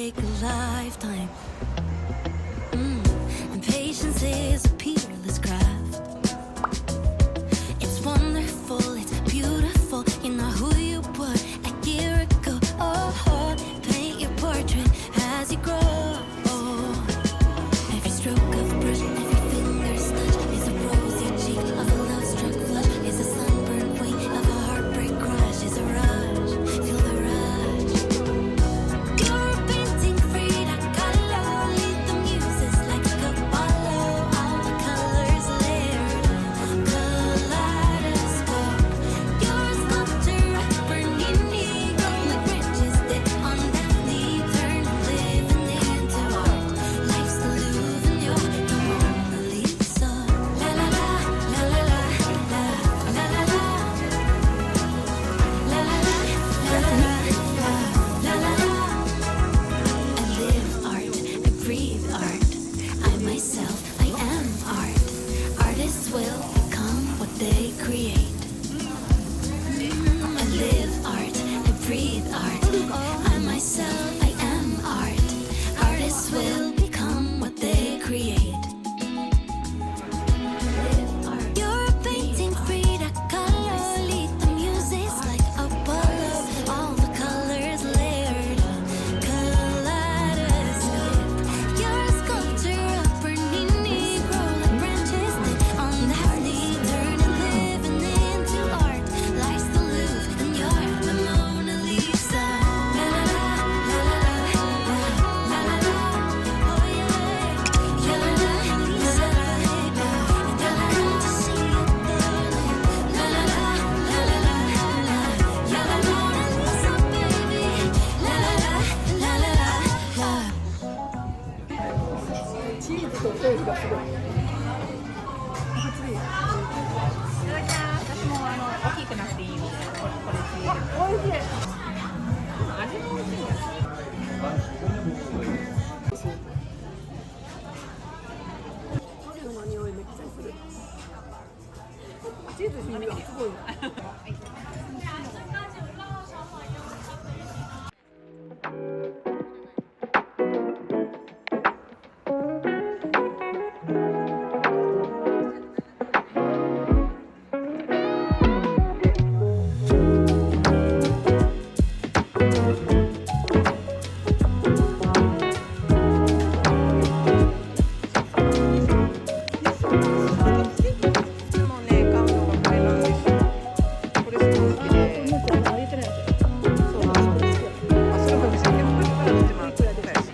take a lifetime. And patience is a peerless craft. It's wonderful, it's beautiful. You know who you were a year ago. Oh, paint your portrait as you grow. Every stroke of a brush, every finger's touch is a rosy cheek of a love-struck flush. Is a sunburned wing of a heartbreak crush. Is a rush, feel the rush. You're a painting free to color. Lead the muses like a follow. All the colors layered, kaleidoscope. You're a sculpture, burning negro like bridges that on Daphne turn living into art. Life's the Louvre and you're the Mona Lisa. La la la, la la la, la la la la, la la la, la la la, la la la. I live art, I breathe art. I myself, I am art. Artists will become what they create. I live art, I breathe art. I myself, I am art. Artists will become what they create. You're a painting free to color. Lead the muses like Apollo. All the colors layered, kaleidoscope. You're a sculpture, a burning negro like branches that on Daphne turn and living into art. Life's the Louvre and you're the Mona Lisa. La la la, la la la, la la la. Oh yeah, la la la, la la la. To see it there. La la la, la la la, la. You're the Mona Lisa, baby. La la la, la la la, la. チーズとソースがすごい。いただきます。私も大きくなくていいので、これチーズ。おいしい。味も美味しいんです。トリュフの匂いめっちゃする。チーズの匂いがすごい。もうね、買うのがこれなんですよ。これすごい好きで。そうなんですよ。あ、それも美味しい。でもこれから一番高いし。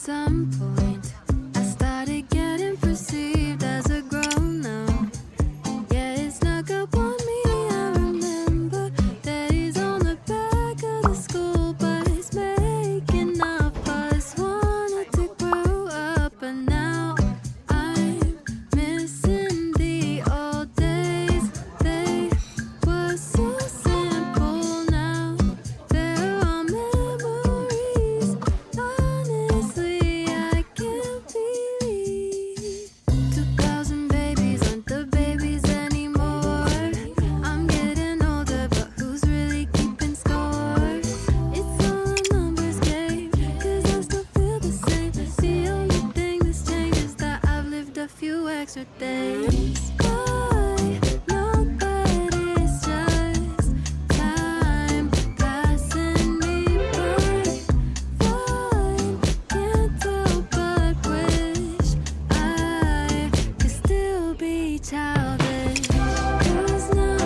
some point, I started getting perceived as a grown-up. Yeah, it snuck up on me. I remember that he's on the back of the school bus, making up us. Wanted to grow up, but now I'm missing the old days. They were so simple. Now they're all memories. Honestly, I can't believe 2000 babies aren't the babies anymore. I'm getting older, but who's really keeping score? It's all a numbers game, 'cause I still feel the same. The only thing that's changed is that I've lived a few extra days. I know that it's just time passing me by. Fine, can't help but wish I could still be childish. 'Cause now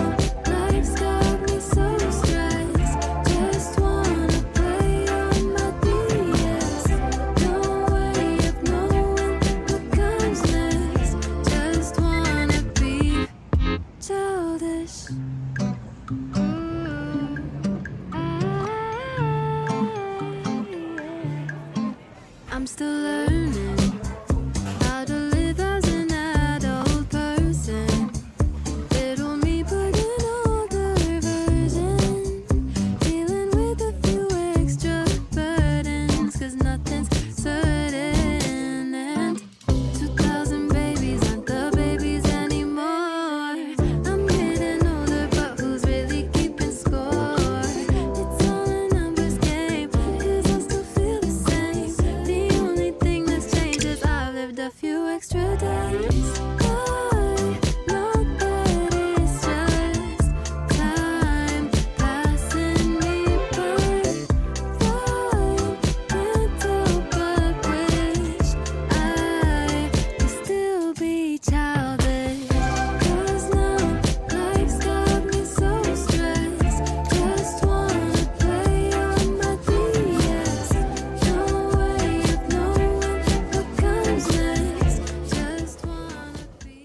life's got me so stressed. Just wanna play on my DS. No way of knowing what comes next. Just wanna be childish. I'm still learning how to live as an adult person. Little me, but an older version. Dealing with a few extra burdens, 'cause nothing's certain. And 2000 babies aren't the babies anymore. I'm getting older, but who's really keeping score? It's all a numbers game, 'cause I still feel the same. The only thing that's changed is I've lived a few extra days. I know that it's just time passing me by. Fine, can't help but wish I could still be childish. 'Cause now life's got me so stressed. Just wanna play on my DS. No way of knowing what comes next. Just wanna be.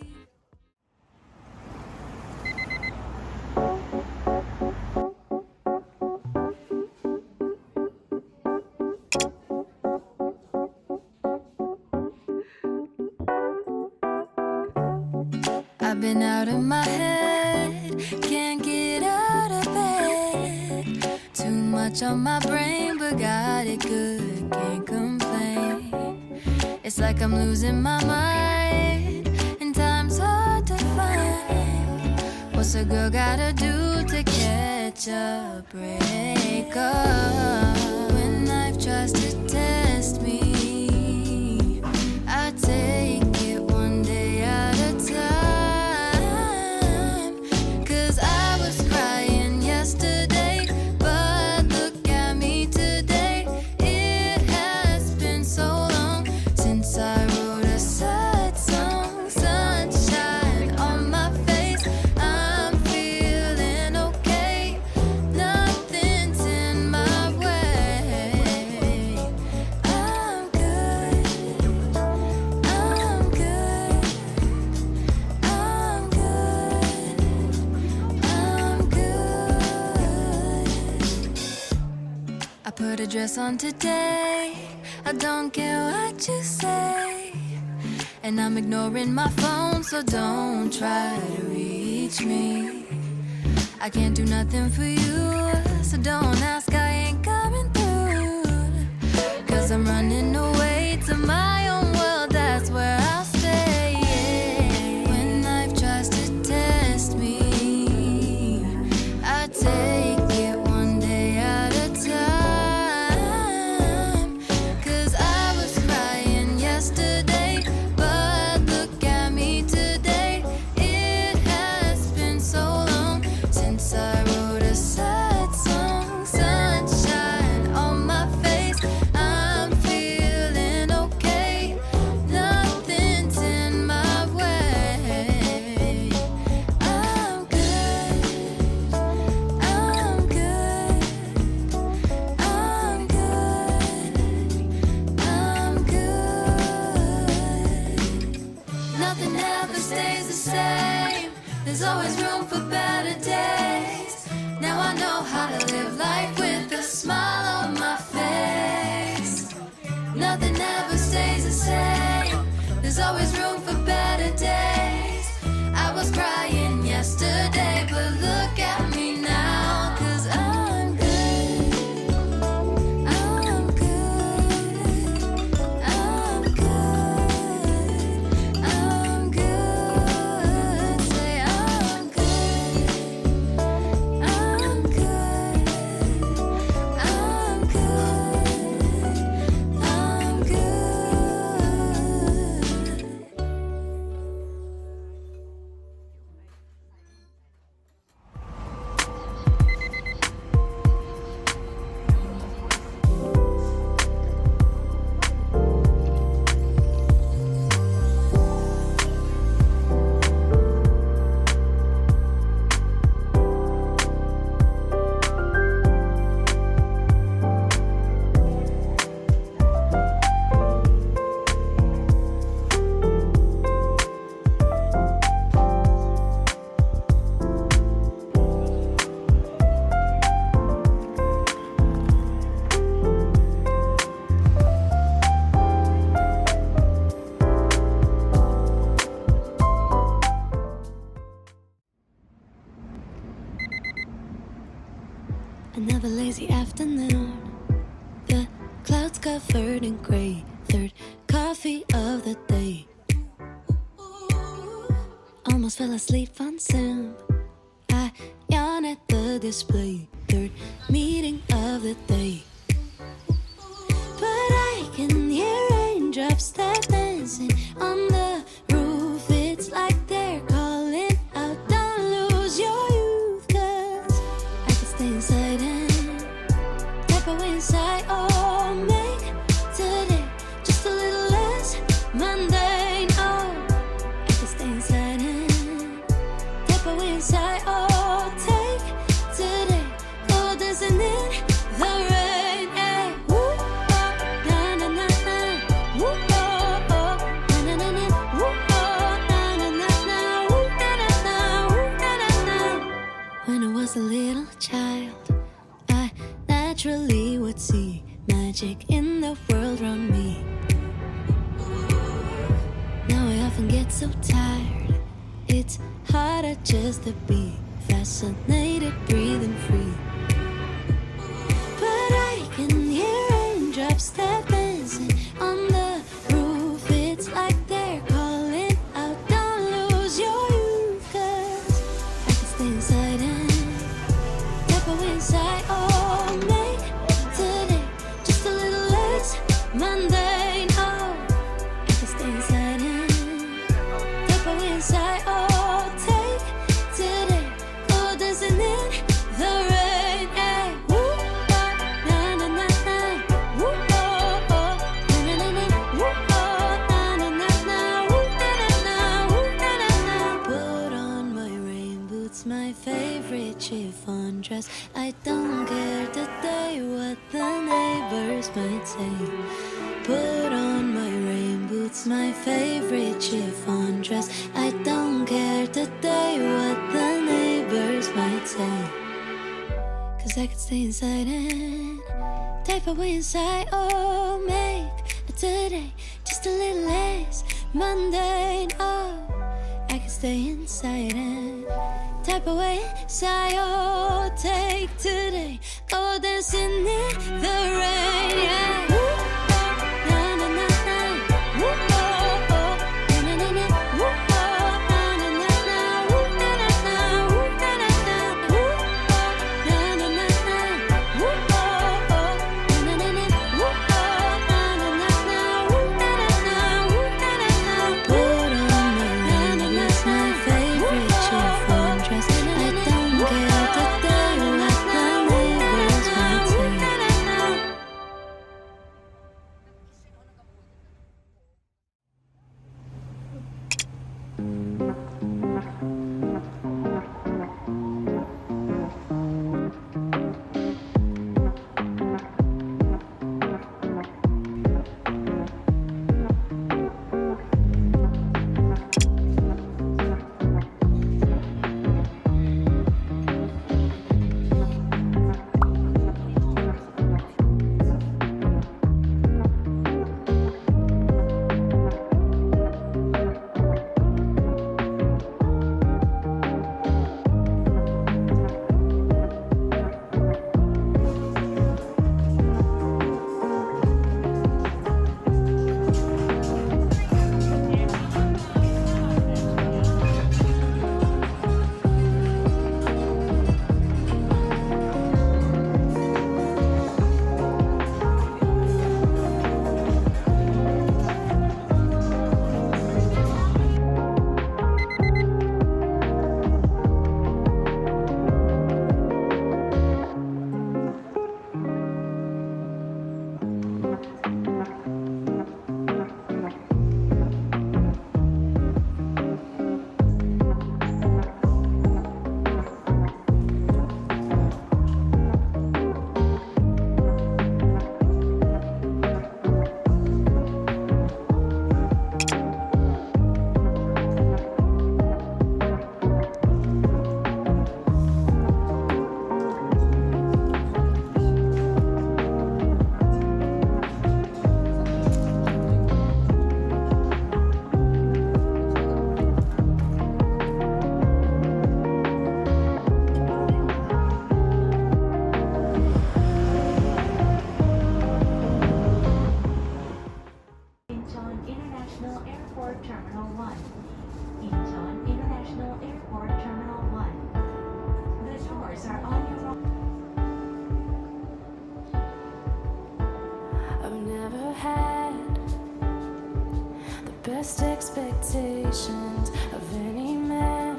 I've been out of my head, can't get out of bed. Too much on my brain, but got it good, can't complain. It's like I'm losing my mind, and time's hard to find. What's a girl gotta do to catch a break up? When life tries to test me, I take it one day at a time. 'Cause I was crying yesterday, but look at me today. It has been so long since I wrote a sad song. Sunshine on my face, I'm feeling okay. Nothing's in my way. I'm good. I'm good. I'm good. I'm good. I put a dress on today. I don't care what you say. And I'm ignoring my phone, so don't try to reach me. I can't do nothing for you, so don't ask, I ain't coming through. 'Cause I'm running away to my own world, that's where I'll stay. When life tries to test me, I take it one day at a time. 'Cause I was crying yesterday, but look at me today. It has been so long since I wrote a sad song. always room for better days. Now I know how to live life with a smile on my face. Nothing ever stays the same. There's always room for better days. I was crying yesterday, but look at me now, 'cause I'm good. I'm good. I'm good. I'm good. Say I'm good. I'm good. I'm good. I'm good. Another lazy afternoon. The clouds covered in gray. Third coffee of the day. Almost fell asleep on Zoom. I yawn at the display. Third meeting of the day. But I can hear raindrops that dancing on the roof. It's like they're calling out, don't lose your youth, 'cause I can stay inside and type away inside. Oh, make today just a little less mundane. Oh, I can stay inside and type away inside. Oh, take today, go dancing in the rain. Hey, woo, oh, na na na na, woo, oh, oh, na na na na, woo, oh, na na na na, woo, na na na, woo, na na na. When I was a little child, I naturally would see magic in the world around me. Now I often get so tired, it's harder just to be fascinated, breathing free. But I can hear raindrops that dancing on the roof. It's like they're calling out, don't lose your youth, 'cause I can stay inside and type away inside. Oh, make today just a little less mundane. Oh, I can stay inside and type away inside. Oh, take today, go dancing in the rain. Hey, woo, oh, na na na na, woo, oh, oh, na na na na, woo, oh, na na na na, woo, na na na, woo, na na na. Put on my rain boots, my favorite chiffon dress. I don't care today what the neighbors might say. Put on my rain boots, my favorite chiffon dress. I don't care today what the neighbors might say. 'Cause I could stay inside and type away inside. Oh, make today just a little less mundane. Oh, I can stay inside and type away inside. Oh, take today, go dancing in the rain. Yeah. Woo, oh, na na na na, woo, oh, oh, na na na na, woo, oh, na na na na, woo, na na na, woo, na na na, woo, oh, na na na na, woo, oh, oh, na na na na, woo, oh, na na na na, woo, na na na, woo, na na na. Put on my rain boots, my favorite chiffon dress. I don't care today what the neighbors might say. expectations of any man.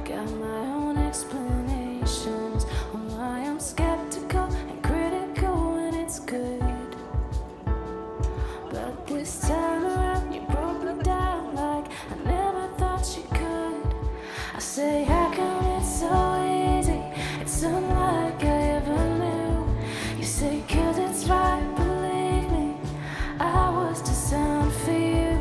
Got my own explanations on why I'm skeptical and critical when it's good. But this time around, you broke me down like I never thought you could. I say, how come it's so easy? It's unlike I ever knew. You say, 'cause it's right, believe me, I was designed for you.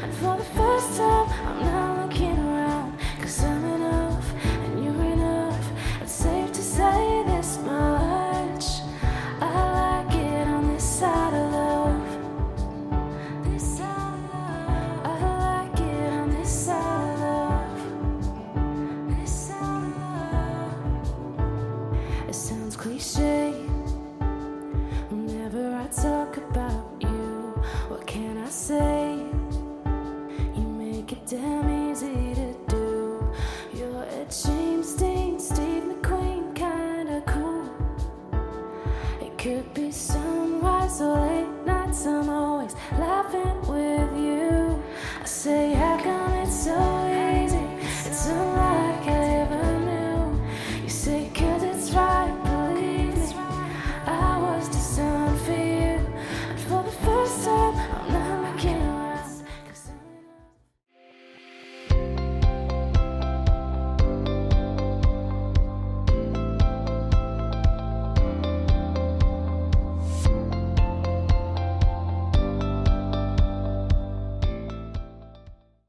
And for the first time, I'm not looking around, 'cause I'm enough and you're enough. It's safe to say this much, I like it on this side of love. This side of love, I like it on this side of love. This side of love. It sounds cliche whenever I talk about you. What can I say? You make it damn easy to do. You're a James Dean, Steve McQueen, kinda cool. It could be sunrise or late nights. I'm always laughing